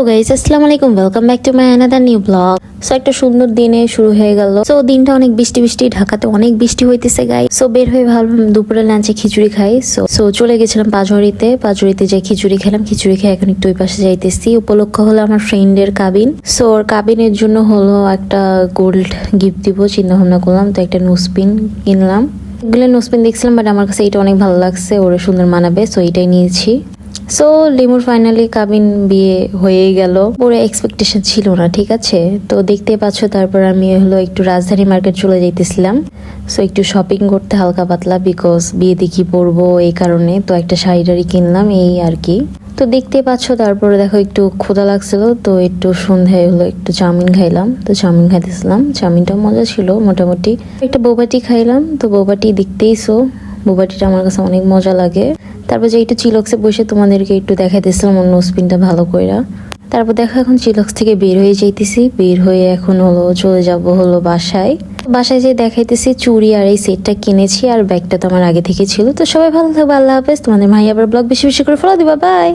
Guys, আসসালামু আলাইকুম, welcome back to my another new blog. So একটা সুন্দর দিনে শুরু হয়ে গেল। সো দিনটা অনেক বৃষ্টি বৃষ্টি, ঢাকাতে অনেক বৃষ্টি হইতেছে গাই। সো বের হয়ে ভাবলাম দুপুরে লাঞ্চে খিচুড়ি খাই। সো চলে গেছিলাম পাঁচুড়িতে যে খিচুড়ি খেলাম। খিচুড়ি খেয়ে এখন একটু ওই পাশে যাইতেছি। উপলক্ষ হলো আমার ফ্রেন্ডের কাবিন। সো ওর কাবিনের জন্য হলো একটা গোল্ড গিফট দিব চিন্তা ভাবনা করলাম, তো একটা নোসপিন কিনলাম। এগুলো নোসপিন দেখছিলাম, বাট আমার কাছে এটা অনেক ভালো লাগছে, ওরে সুন্দর মানাবে, সো এটাই নিয়েছি। সো লিমুর ফাইনালি কাবিন বিয়ে হয়ে গেল। পুরো এক্সপেকটেশন ছিল না, ঠিক আছে। তো দেখতে পাচ্ছ, তারপর আমি হলো একটু রাজধানী মার্কেট চলে যাইতেছিলাম। সো একটু শপিং করতে হালকা পাতলা, বিকজ বিয়েতে কি পরবো এই কারণে। তো একটা শাড়ি টাড়ি কিনলাম এই আর কি। তো দেখতে পাচ্ছ, তারপরে দেখো একটু ক্ষুধা লাগছিল, তো একটু সন্ধ্যায় হলো একটু চাউমিন খাইলাম। তো চাউমিন খাইতেছিলাম, চাউমিনটা মজা ছিল মোটামুটি। একটা বোবাটি খাইলাম, তো বোবাটি দেখতেইছো, বোবাটিটা আমার কাছে অনেক মজা লাগে। তারপর যে একটু চিলক্সে বসে তোমাদেরকে একটু দেখাইতেছিলাম অন্য স্পিনটা ভালো কইরা। তারপর দেখো এখন চিলক্স থেকে বের হয়ে যাইতেছি, বের হয়ে এখন হলো চলে যাব হলো বাসায় যে দেখাইতেছি চুড়ি আর এই সেটটা কিনেছি, আর ব্যাগটা তো আমার আগে থেকে ছিল। তো সবাই ভালো থাকবে, আল্লাহ হাফেজ। তোমাদের ভাই আবার ব্লগ বেশি বেশি করে ফলো দিবা, বাই।